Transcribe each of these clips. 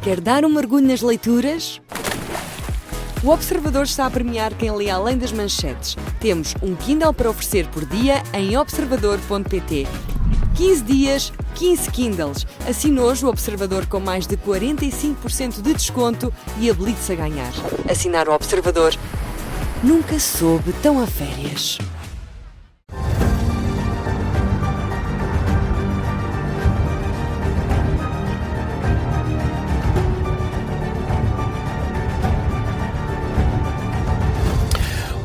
Quer dar um mergulho nas leituras? O Observador está a premiar quem lê além das manchetes. Temos um Kindle para oferecer por dia em observador.pt. 15 dias, 15 Kindles. Assine hoje o Observador com mais de 45% de desconto e habilite-se a ganhar. Assinar o Observador nunca soube tão a férias.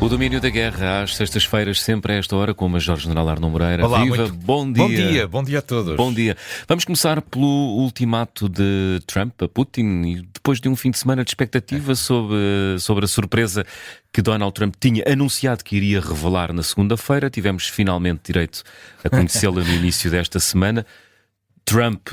O domínio da guerra às sextas-feiras, sempre a esta hora, com o Major-General Arno Moreira. Olá, Viva, bom dia. Bom dia a todos. Bom dia. Vamos começar pelo ultimato de Trump a Putin, e depois de um fim de semana de expectativa sobre a surpresa que Donald Trump tinha anunciado que iria revelar na segunda-feira. Tivemos finalmente direito a conhecê-la no início desta semana. Trump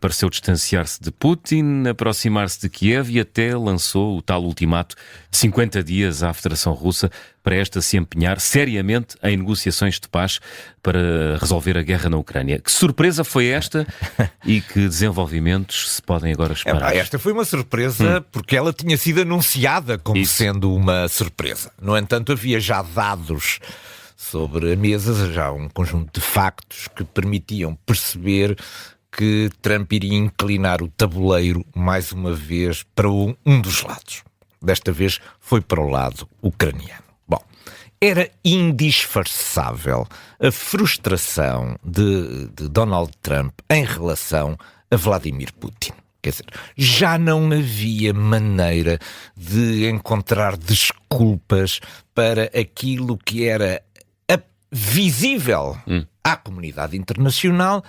pareceu distanciar-se de Putin, aproximar-se de Kiev e até lançou o tal ultimato de 50 dias à Federação Russa para esta se empenhar seriamente em negociações de paz para resolver a guerra na Ucrânia. Que surpresa foi esta e que desenvolvimentos se podem agora esperar? Esta foi uma surpresa porque ela tinha sido anunciada como sendo uma surpresa. No entanto, havia já dados sobre a mesa, já um conjunto de factos que permitiam perceber que Trump iria inclinar o tabuleiro mais uma vez para um dos lados. Desta vez foi para o lado ucraniano. Bom, era indisfarçável a frustração de Donald Trump em relação a Vladimir Putin. Quer dizer, já não havia maneira de encontrar desculpas para aquilo que era visível à comunidade internacional,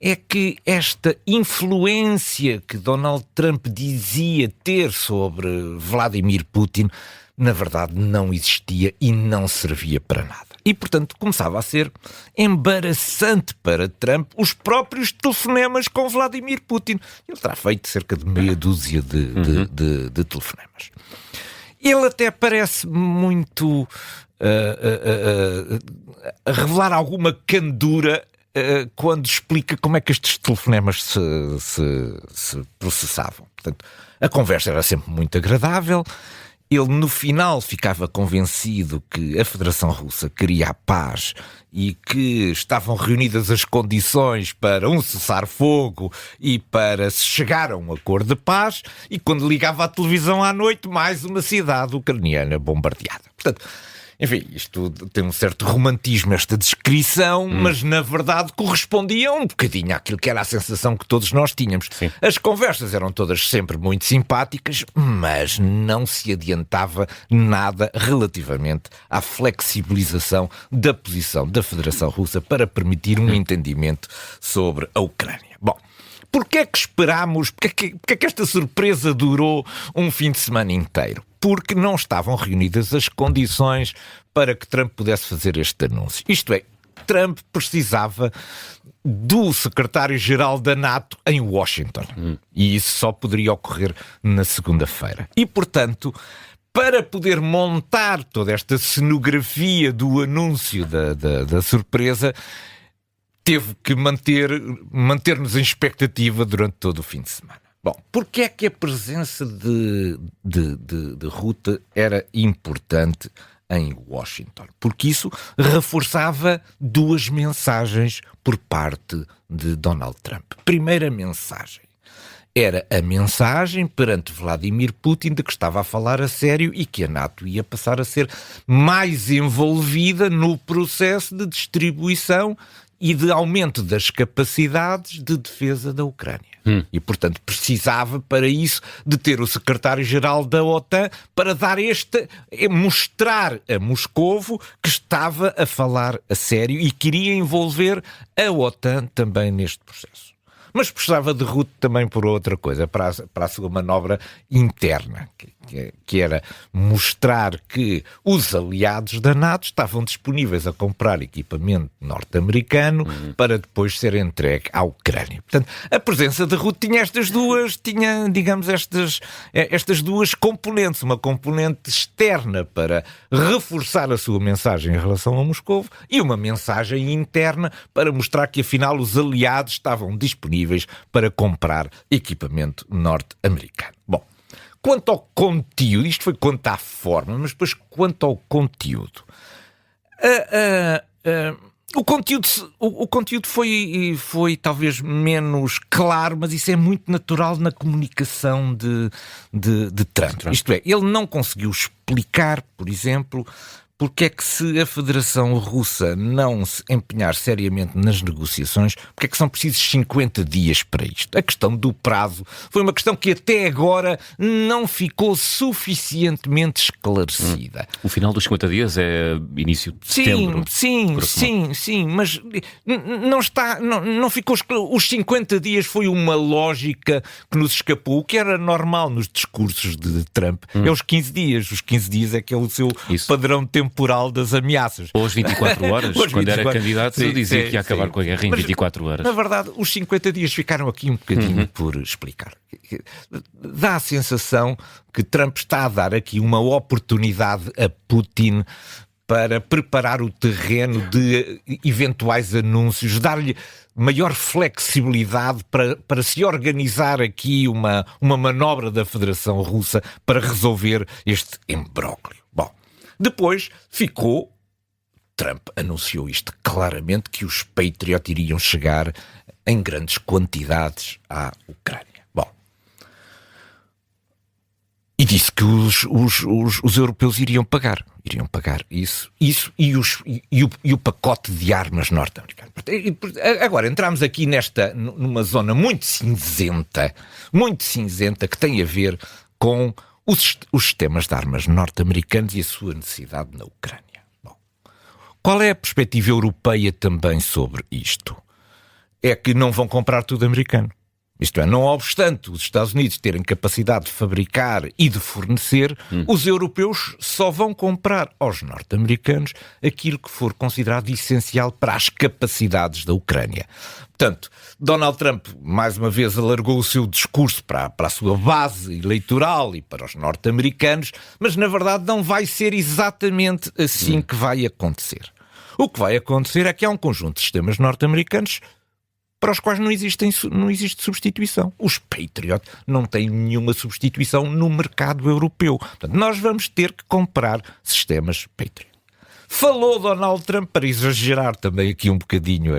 é que esta influência que Donald Trump dizia ter sobre Vladimir Putin, na verdade não existia e não servia para nada. E, portanto, começava a ser embaraçante para Trump os próprios telefonemas com Vladimir Putin. Ele terá feito cerca de meia dúzia de telefonemas. Ele até parece muito a revelar alguma candura quando explica como é que estes telefonemas se processavam. Portanto, a conversa era sempre muito agradável. Ele, no final, ficava convencido que a Federação Russa queria a paz e que estavam reunidas as condições para um cessar-fogo e para se chegar a um acordo de paz, e quando ligava à televisão à noite, mais uma cidade ucraniana bombardeada. Portanto, enfim, isto tem um certo romantismo, esta descrição, mas na verdade correspondia um bocadinho àquilo que era a sensação que todos nós tínhamos. Sim. As conversas eram todas sempre muito simpáticas, mas não se adiantava nada relativamente à flexibilização da posição da Federação Russa para permitir um entendimento sobre a Ucrânia. Bom, porquê é que esperámos, porquê é que esta surpresa durou um fim de semana inteiro? Porque não estavam reunidas as condições para que Trump pudesse fazer este anúncio. Isto é, Trump precisava do secretário-geral da NATO em Washington. E isso só poderia ocorrer na segunda-feira. E, portanto, para poder montar toda esta cenografia do anúncio da surpresa, teve que manter-nos em expectativa durante todo o fim de semana. Bom, porque é que a presença de Rutte era importante em Washington? Porque isso reforçava duas mensagens por parte de Donald Trump. Primeira mensagem era a mensagem perante Vladimir Putin de que estava a falar a sério e que a NATO ia passar a ser mais envolvida no processo de distribuição e de aumento das capacidades de defesa da Ucrânia. E, portanto, precisava para isso de ter o secretário-geral da OTAN para dar mostrar a Moscovo que estava a falar a sério e queria envolver a OTAN também neste processo. Mas precisava de Rutte também por outra coisa, para a sua manobra interna, que era mostrar que os aliados da NATO estavam disponíveis a comprar equipamento norte-americano para depois ser entregue à Ucrânia. Portanto, a presença de Rutte tinha, digamos, estas duas componentes. Uma componente externa para reforçar a sua mensagem em relação a Moscovo e uma mensagem interna para mostrar que, afinal, os aliados estavam disponíveis para comprar equipamento norte-americano. Bom, quanto ao conteúdo, isto foi quanto à forma, mas depois quanto ao conteúdo. O conteúdo foi talvez menos claro, mas isso é muito natural na comunicação de Trump. Isto é, ele não conseguiu explicar, por exemplo, porque é que, se a Federação Russa não se empenhar seriamente nas negociações, porque é que são precisos 50 dias para isto? A questão do prazo foi uma questão que até agora não ficou suficientemente esclarecida. O final dos 50 dias é início de setembro. Sim, mas não ficou esclarecido. Os 50 dias foi uma lógica que nos escapou. O que era normal nos discursos de Trump é os 15 dias. Os 15 dias é que é o seu padrão temporal das ameaças. Ou as 24 horas, quando era candidato, dizia que ia acabar com a guerra em 24 horas. Na verdade, os 50 dias ficaram aqui um bocadinho por explicar. Dá a sensação que Trump está a dar aqui uma oportunidade a Putin para preparar o terreno de eventuais anúncios, dar-lhe maior flexibilidade para se organizar aqui uma manobra da Federação Russa para resolver este imbróglio. Bom, depois Trump anunciou isto claramente, que os Patriot iriam chegar em grandes quantidades à Ucrânia. Bom, e disse que os europeus iriam pagar isso e o pacote de armas norte-americano. Agora, entramos aqui numa zona muito cinzenta, que tem a ver com os sistemas de armas norte-americanos e a sua necessidade na Ucrânia. Bom, qual é a perspectiva europeia também sobre isto? É que não vão comprar tudo americano. Isto é, não obstante os Estados Unidos terem capacidade de fabricar e de fornecer, os europeus só vão comprar aos norte-americanos aquilo que for considerado essencial para as capacidades da Ucrânia. Portanto, Donald Trump, mais uma vez, alargou o seu discurso para a sua base eleitoral e para os norte-americanos, mas, na verdade, não vai ser exatamente assim que vai acontecer. O que vai acontecer é que há um conjunto de sistemas norte-americanos para os quais não existe substituição. Os Patriot não têm nenhuma substituição no mercado europeu. Portanto, nós vamos ter que comprar sistemas Patriot. Falou Donald Trump, para exagerar também aqui um bocadinho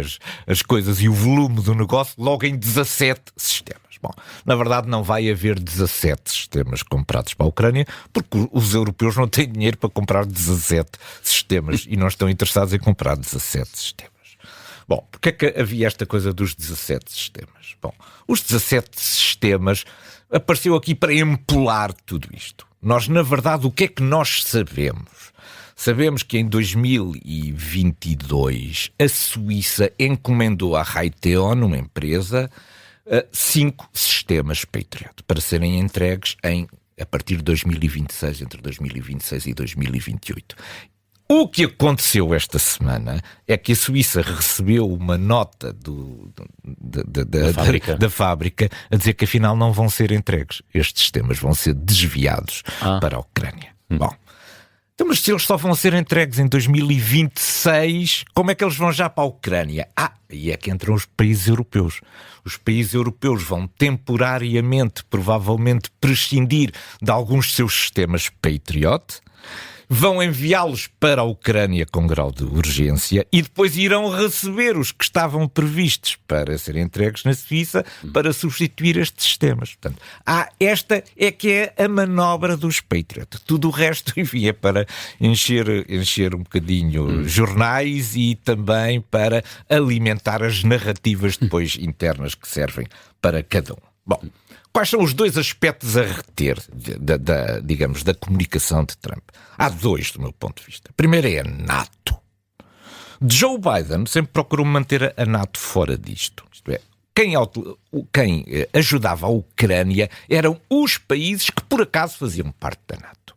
as coisas e o volume do negócio, logo em 17 sistemas. Bom, na verdade não vai haver 17 sistemas comprados para a Ucrânia, porque os europeus não têm dinheiro para comprar 17 sistemas e não estão interessados em comprar 17 sistemas. Bom, porque é que havia esta coisa dos 17 sistemas? Bom, os 17 sistemas apareceu aqui para empolar tudo isto. Nós, na verdade, o que é que nós sabemos? Sabemos que em 2022 a Suíça encomendou à Raytheon, uma empresa, 5 sistemas Patriot para serem entregues a partir de 2026, entre 2026 e 2028. O que aconteceu esta semana é que a Suíça recebeu uma nota da fábrica a dizer que afinal não vão ser entregues. Estes sistemas vão ser desviados para a Ucrânia. Bom, então, mas se eles só vão ser entregues em 2026, como é que eles vão já para a Ucrânia? E é que entram os países europeus. Os países europeus vão temporariamente, provavelmente, prescindir de alguns seus sistemas Patriot, vão enviá-los para a Ucrânia com grau de urgência e depois irão receber os que estavam previstos para serem entregues na Suíça para substituir estes sistemas. Portanto, esta é que é a manobra dos Patriot. Tudo o resto, enfim, é para encher um bocadinho jornais e também para alimentar as narrativas depois internas que servem para cada um. Bom, quais são os dois aspectos a reter da comunicação de Trump? Há dois, do meu ponto de vista. Primeiro é a NATO. Joe Biden sempre procurou manter a NATO fora disto. Isto é, quem ajudava a Ucrânia eram os países que por acaso faziam parte da NATO.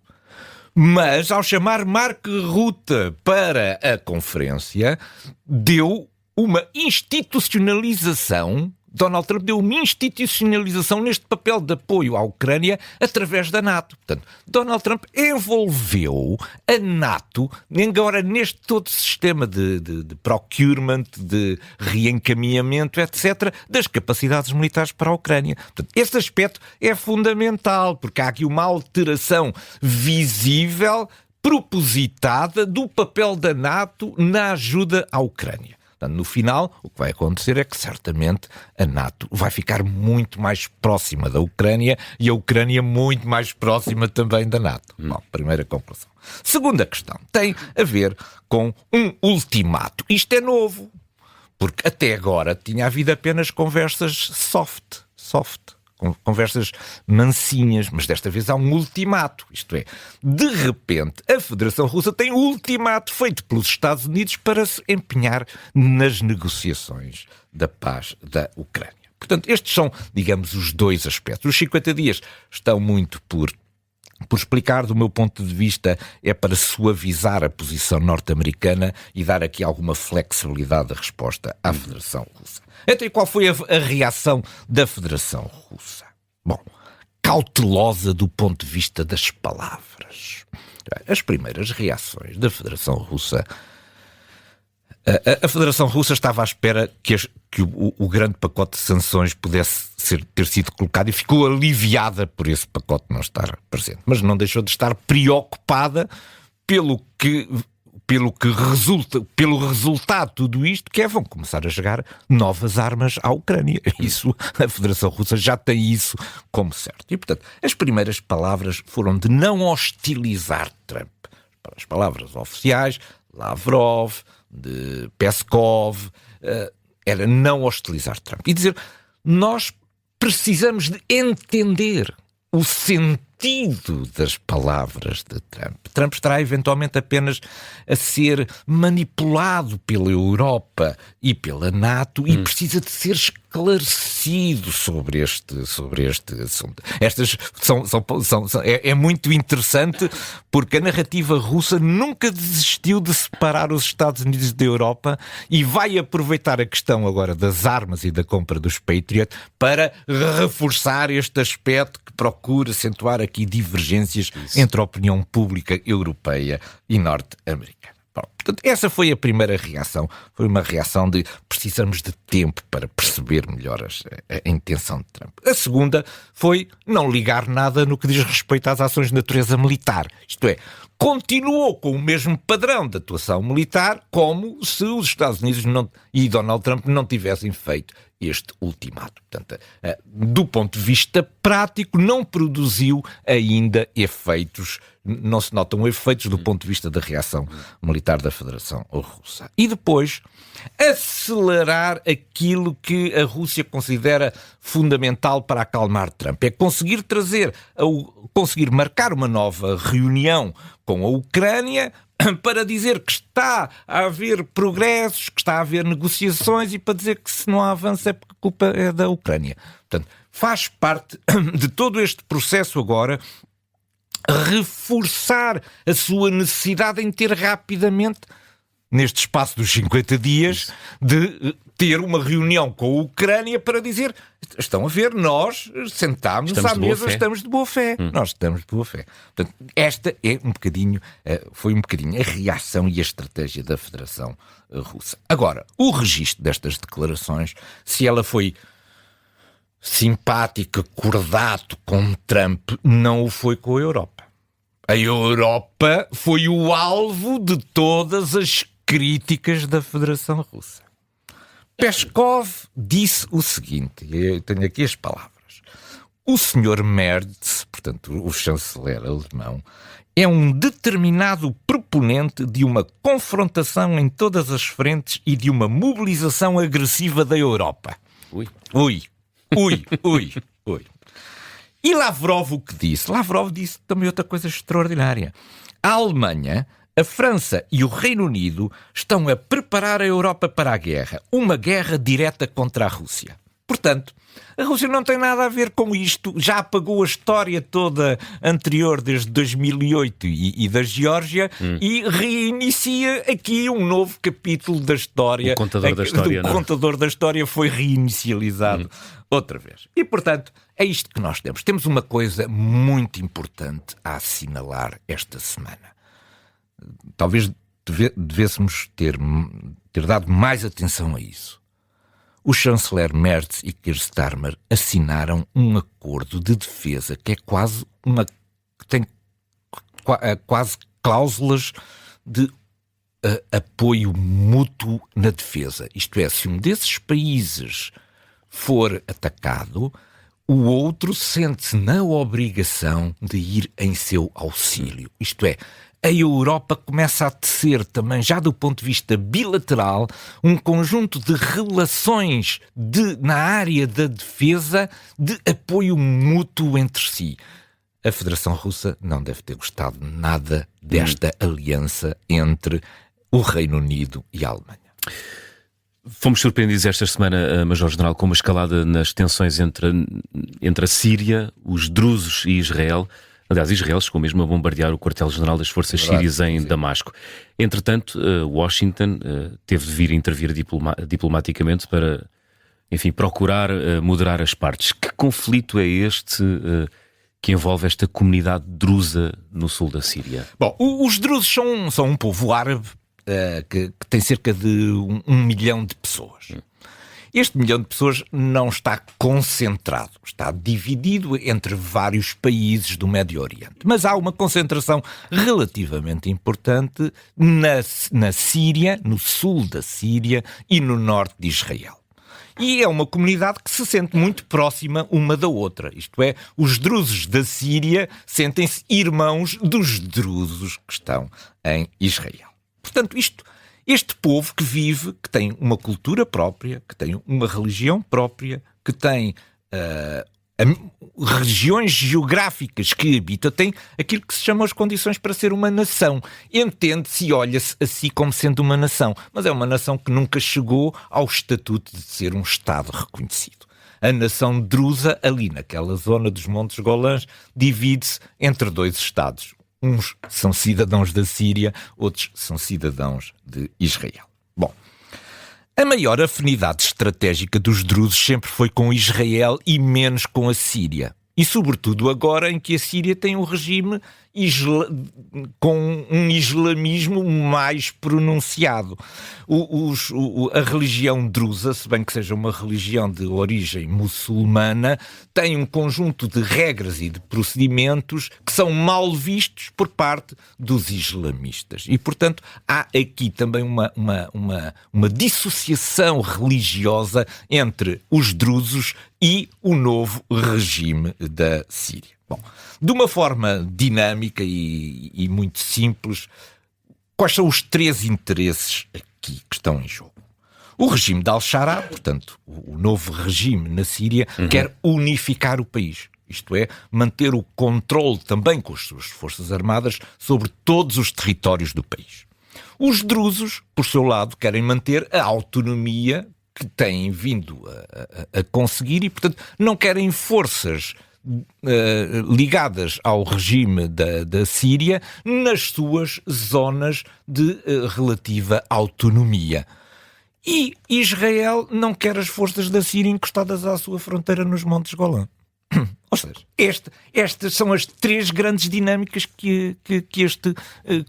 Mas, ao chamar Mark Rutte para a conferência, deu uma institucionalização. Donald Trump deu uma institucionalização neste papel de apoio à Ucrânia através da NATO. Portanto, Donald Trump envolveu a NATO agora neste todo sistema de procurement, de reencaminhamento, etc., das capacidades militares para a Ucrânia. Portanto, esse aspecto é fundamental, porque há aqui uma alteração visível, propositada, do papel da NATO na ajuda à Ucrânia. No final, o que vai acontecer é que certamente a NATO vai ficar muito mais próxima da Ucrânia e a Ucrânia muito mais próxima também da NATO. Bom, primeira conclusão. Segunda questão tem a ver com um ultimato. Isto é novo, porque até agora tinha havido apenas conversas soft, conversas mansinhas, mas desta vez há um ultimato. Isto é, de repente, a Federação Russa tem um ultimato feito pelos Estados Unidos para se empenhar nas negociações da paz da Ucrânia. Portanto, estes são, digamos, os dois aspectos. Os 50 dias estão muito por explicar, do meu ponto de vista, é para suavizar a posição norte-americana e dar aqui alguma flexibilidade de resposta à Federação Russa. Então, e qual foi a reação da Federação Russa? Bom, cautelosa do ponto de vista das palavras. As primeiras reações da Federação Russa... A Federação Russa estava à espera que o grande pacote de sanções pudesse ter sido colocado e ficou aliviada por esse pacote não estar presente. Mas não deixou de estar preocupada pelo resultado de tudo isto, que vão começar a chegar novas armas à Ucrânia. Isso, a Federação Russa já tem isso como certo. E, portanto, as primeiras palavras foram de não hostilizar Trump. Para as palavras oficiais, Lavrov, de Peskov, era não hostilizar Trump. E dizer, nós precisamos de entender o sentido das palavras de Trump. Trump estará eventualmente apenas a ser manipulado pela Europa e pela NATO e precisa de ser esclarecido sobre este assunto. Estas é muito interessante porque a narrativa russa nunca desistiu de separar os Estados Unidos da Europa e vai aproveitar a questão agora das armas e da compra dos Patriot para reforçar este aspecto que procura acentuar aqui divergências entre a opinião pública europeia e norte-americana. Bom, portanto, essa foi a primeira reação. Foi uma reação de precisamos de tempo para perceber melhor a intenção de Trump. A segunda foi não ligar nada no que diz respeito às ações de natureza militar. Isto é, continuou com o mesmo padrão de atuação militar como se os Estados Unidos e Donald Trump não tivessem feito este ultimato. Portanto, do ponto de vista prático, não produziu ainda efeitos, não se notam efeitos do ponto de vista da reação militar da Federação Russa. E depois, acelerar aquilo que a Rússia considera fundamental para acalmar Trump. É conseguir conseguir marcar uma nova reunião com a Ucrânia para dizer que está a haver progressos, que está a haver negociações e para dizer que se não há avanço é porque a culpa é da Ucrânia. Portanto, faz parte de todo este processo agora reforçar a sua necessidade em ter rapidamente, neste espaço dos 50 dias, de ter uma reunião com a Ucrânia para dizer, estão a ver, nós sentámos-nos à mesa, estamos de boa fé. Nós estamos de boa fé. Portanto, esta é foi um bocadinho a reação e a estratégia da Federação Russa. Agora, o registro destas declarações, se ela foi simpática, cordato com Trump, não o foi com a Europa. A Europa foi o alvo de todas as críticas da Federação Russa. Peskov disse o seguinte, eu tenho aqui as palavras. O Sr. Merz, portanto o chanceler alemão, é um determinado proponente de uma confrontação em todas as frentes e de uma mobilização agressiva da Europa. Ui. E Lavrov o que disse? Lavrov disse também outra coisa extraordinária. A Alemanha, a França e o Reino Unido estão a preparar a Europa para a guerra. Uma guerra direta contra a Rússia. Portanto, a Rússia não tem nada a ver com isto, já apagou a história toda anterior desde 2008 e da Geórgia e reinicia aqui um novo capítulo da história. O contador da história, O contador da história foi reinicializado outra vez. E, portanto, é isto que nós temos. Temos uma coisa muito importante a assinalar esta semana. Talvez devêssemos ter dado mais atenção a isso. O chanceler Merz e Keir Starmer assinaram um acordo de defesa que é quase que tem quase cláusulas de apoio mútuo na defesa. Isto é, se um desses países for atacado, o outro sente-se na obrigação de ir em seu auxílio. Isto é, a Europa começa a tecer também, já do ponto de vista bilateral, um conjunto de relações na área da defesa de apoio mútuo entre si. A Federação Russa não deve ter gostado nada desta aliança entre o Reino Unido e a Alemanha. Fomos surpreendidos esta semana, Major-General, com uma escalada nas tensões entre a Síria, os drusos e Israel. Aliás, Israel chegou mesmo a bombardear o quartel-general das forças sírias em Damasco. Entretanto, Washington teve de vir intervir diplomaticamente para, enfim, procurar moderar as partes. Que conflito é este que envolve esta comunidade drusa no sul da Síria? Bom, os drusos são um povo árabe que tem cerca de 1 milhão de pessoas. Este 1 milhão de pessoas não está concentrado, está dividido entre vários países do Médio Oriente. Mas há uma concentração relativamente importante na Síria, no sul da Síria e no norte de Israel. E é uma comunidade que se sente muito próxima uma da outra. Isto é, os drusos da Síria sentem-se irmãos dos drusos que estão em Israel. Portanto, este povo que vive, que tem uma cultura própria, que tem uma religião própria, que tem regiões geográficas que habita, tem aquilo que se chama as condições para ser uma nação. Entende-se e olha-se a si como sendo uma nação, mas é uma nação que nunca chegou ao estatuto de ser um Estado reconhecido. A nação drusa, ali naquela zona dos Montes Golãs, divide-se entre 2 Estados. Uns são cidadãos da Síria, outros são cidadãos de Israel. Bom, a maior afinidade estratégica dos drusos sempre foi com Israel e menos com a Síria. E sobretudo agora em que a Síria tem um regime com um islamismo mais pronunciado. A religião drusa, se bem que seja uma religião de origem muçulmana, tem um conjunto de regras e de procedimentos que são mal vistos por parte dos islamistas. E, portanto, há aqui também uma dissociação religiosa entre os drusos e o novo regime da Síria. Bom, de uma forma dinâmica e muito simples, quais são os 3 interesses aqui que estão em jogo? O regime de Al-Shara, portanto, o novo regime na Síria, quer unificar o país. Isto é, manter o controle também com as suas forças armadas sobre todos os territórios do país. Os drusos, por seu lado, querem manter a autonomia que têm vindo a conseguir e, portanto, não querem forças ligadas ao regime da Síria nas suas zonas de relativa autonomia. E Israel não quer as forças da Síria encostadas à sua fronteira nos Montes Golã. Ou seja, estas são as 3 grandes dinâmicas que este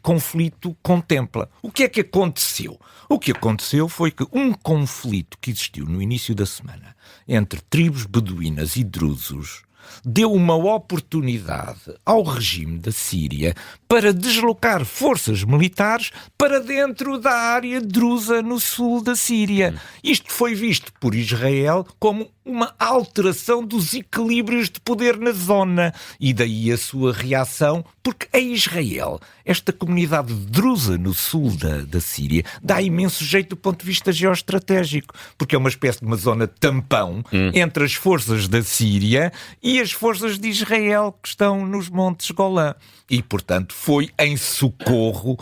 conflito contempla. O que é que aconteceu? O que aconteceu foi que um conflito que existiu no início da semana entre tribos beduínas e drusos deu uma oportunidade ao regime da Síria para deslocar forças militares para dentro da área drusa no sul da Síria. Isto foi visto por Israel como uma alteração dos equilíbrios de poder na zona. E daí a sua reação, porque a Israel, esta comunidade drusa no sul da Síria, dá imenso jeito do ponto de vista geoestratégico, porque é uma espécie de uma zona tampão entre as forças da Síria e as forças de Israel que estão nos Montes Golã. E, portanto, foi em socorro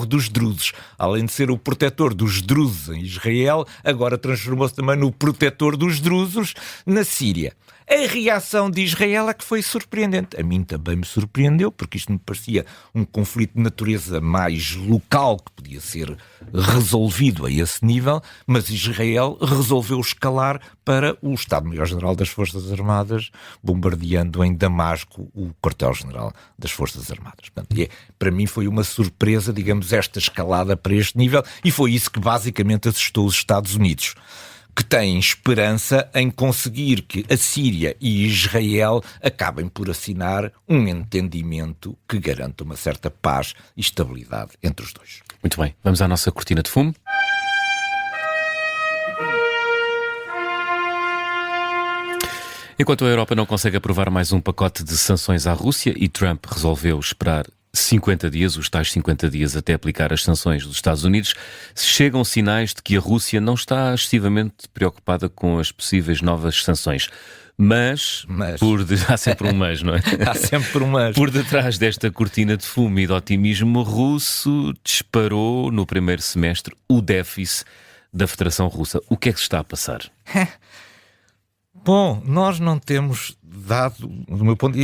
dos drusos. Além de ser o protetor dos drusos em Israel, agora transformou-se também no protetor dos drusos na Síria. A reação de Israel é que foi surpreendente. A mim também me surpreendeu, porque isto me parecia um conflito de natureza mais local, que podia ser resolvido a esse nível, mas Israel resolveu escalar para o Estado-Maior-General das Forças Armadas, bombardeando em Damasco o quartel-general das Forças Armadas. Portanto, para mim foi uma surpresa, digamos, esta escalada para este nível, e foi isso que basicamente assustou os Estados Unidos, que têm esperança em conseguir que a Síria e Israel acabem por assinar um entendimento que garanta uma certa paz e estabilidade entre os dois. Muito bem, vamos à nossa cortina de fumo. Enquanto a Europa não consegue aprovar mais um pacote de sanções à Rússia e Trump resolveu esperar 50 dias, os tais 50 dias até aplicar as sanções dos Estados Unidos, chegam sinais de que a Rússia não está excessivamente preocupada com as possíveis novas sanções. Mas... há sempre um mas, não é? Há sempre um mas. Por detrás desta cortina de fumo e de otimismo russo, disparou no primeiro semestre o déficit da Federação Russa. O que é que se está a passar? Bom, nós não temos dado, do meu ponto,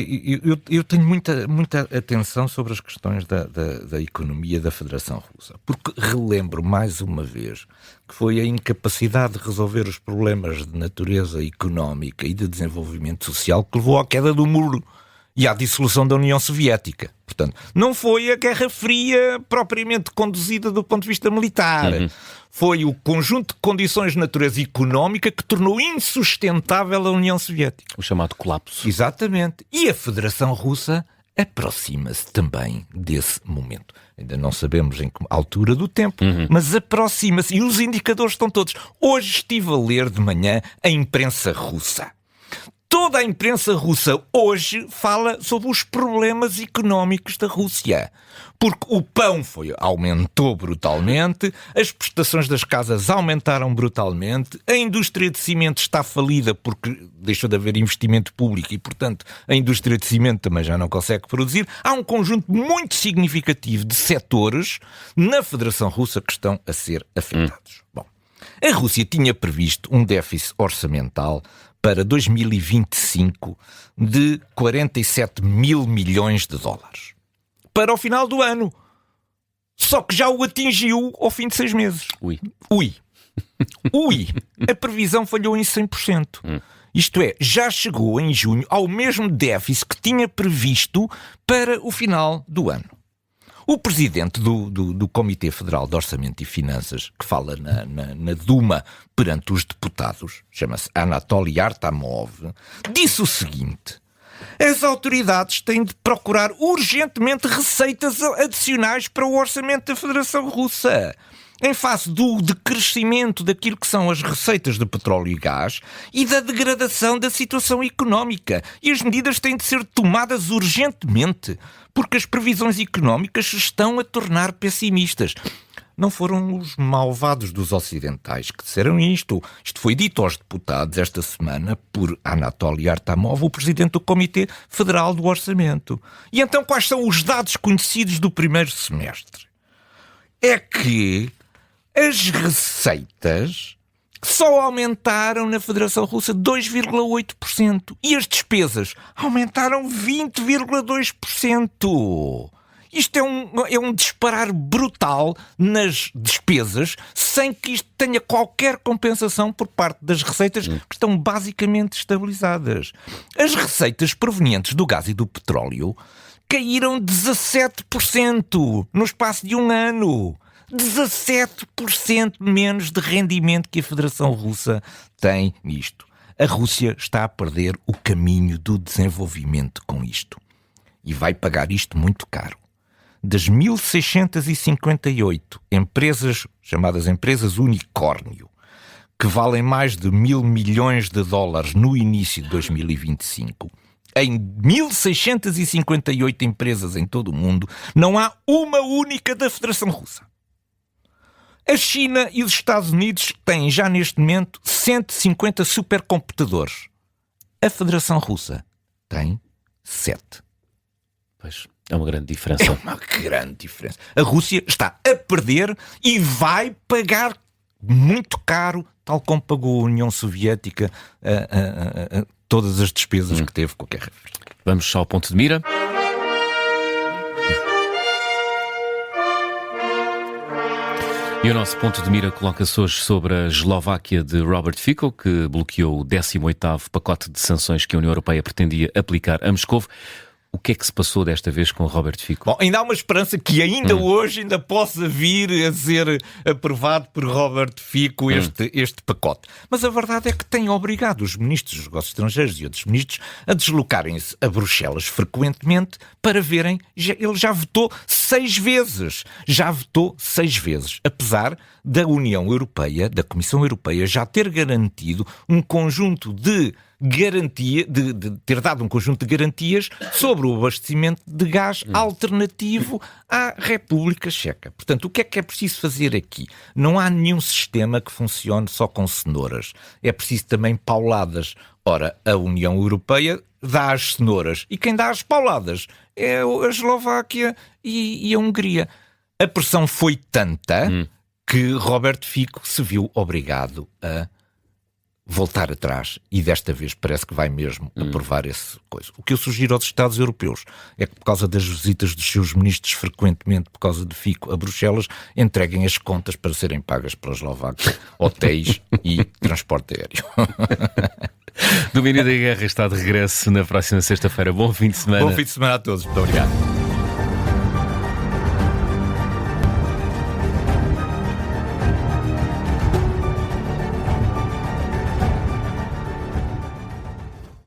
eu tenho muita atenção sobre as questões da economia da Federação Russa, porque relembro mais uma vez que foi a incapacidade de resolver os problemas de natureza económica e de desenvolvimento social que levou à queda do muro e à dissolução da União Soviética. Portanto, não foi a Guerra Fria propriamente conduzida do ponto de vista militar. Foi o conjunto de condições de natureza económica que tornou insustentável a União Soviética. O chamado colapso. Exatamente. E a Federação Russa aproxima-se também desse momento. Ainda não sabemos em que altura do tempo, mas aproxima-se. E os indicadores estão todos. Hoje estive a ler de manhã a imprensa russa. Toda a imprensa russa hoje fala sobre os problemas económicos da Rússia. Porque o pão aumentou brutalmente, as prestações das casas aumentaram brutalmente, a indústria de cimento está falida porque deixou de haver investimento público e, portanto, a indústria de cimento também já não consegue produzir. Há um conjunto muito significativo de setores na Federação Russa que estão a ser afetados. Bom, a Rússia tinha previsto um déficit orçamental para 2025 de 47 mil milhões de dólares. Para o final do ano. Só que já o atingiu ao fim de 6 meses. Ui. A previsão falhou em 100%. Isto é, já chegou em junho ao mesmo déficit que tinha previsto para o final do ano. O presidente do Comitê Federal de Orçamento e Finanças, que fala na Duma perante os deputados, chama-se Anatoly Artamov, disse o seguinte: as autoridades têm de procurar urgentemente receitas adicionais para o orçamento da Federação Russa. Em face do decrescimento daquilo que são as receitas de petróleo e gás e da degradação da situação económica. E as medidas têm de ser tomadas urgentemente, porque as previsões económicas se estão a tornar pessimistas. Não foram os malvados dos ocidentais que disseram isto. Isto foi dito aos deputados esta semana por Anatoly Artamov, o presidente do Comitê Federal do Orçamento. E então quais são os dados conhecidos do primeiro semestre? É que as receitas só aumentaram na Federação Russa 2,8% e as despesas aumentaram 20,2%. Isto é um disparar brutal nas despesas sem que isto tenha qualquer compensação por parte das receitas que estão basicamente estabilizadas. As receitas provenientes do gás e do petróleo caíram 17% no espaço de um ano. 17% menos de rendimento que a Federação Russa tem nisto. A Rússia está a perder o caminho do desenvolvimento com isto. E vai pagar isto muito caro. Das 1.658 empresas, chamadas empresas unicórnio, que valem mais de 1.000 milhões de dólares no início de 2025, em 1.658 empresas em todo o mundo, não há uma única da Federação Russa. A China e os Estados Unidos têm já neste momento 150 supercomputadores. A Federação Russa tem 7. Pois, é uma grande diferença. É uma grande diferença. A Rússia está a perder e vai pagar muito caro, tal como pagou a União Soviética todas as despesas que teve com a Guerra Fria. Vamos ao ponto de mira. E o nosso ponto de mira coloca-se hoje sobre a Eslováquia de Robert Fico, que bloqueou o 18º pacote de sanções que a União Europeia pretendia aplicar a Moscovo. O que é que se passou desta vez com Robert Fico? Bom, ainda há uma esperança que ainda hoje ainda possa vir a ser aprovado por Robert Fico este pacote. Mas a verdade é que tem obrigado os ministros dos negócios estrangeiros e outros ministros a deslocarem-se a Bruxelas frequentemente para verem. Ele já votou 6 vezes. Já votou 6 vezes. Apesar da União Europeia, da Comissão Europeia, já ter garantido um conjunto de ter dado um conjunto de garantias sobre o abastecimento de gás alternativo à República Checa. Portanto, o que é preciso fazer aqui? Não há nenhum sistema que funcione só com cenouras. É preciso também pauladas. Ora, a União Europeia dá as cenouras. E quem dá as pauladas é a Eslováquia e a Hungria. A pressão foi tanta que Robert Fico se viu obrigado a voltar atrás, e desta vez parece que vai mesmo aprovar essa coisa. O que eu sugiro aos Estados europeus é que, por causa das visitas dos seus ministros frequentemente, por causa de Fico a Bruxelas, entreguem as contas para serem pagas pela Eslováquia, hotéis e transporte aéreo. Domínio da Guerra está de regresso na próxima sexta-feira. Bom fim de semana. Bom fim de semana a todos. Muito obrigado.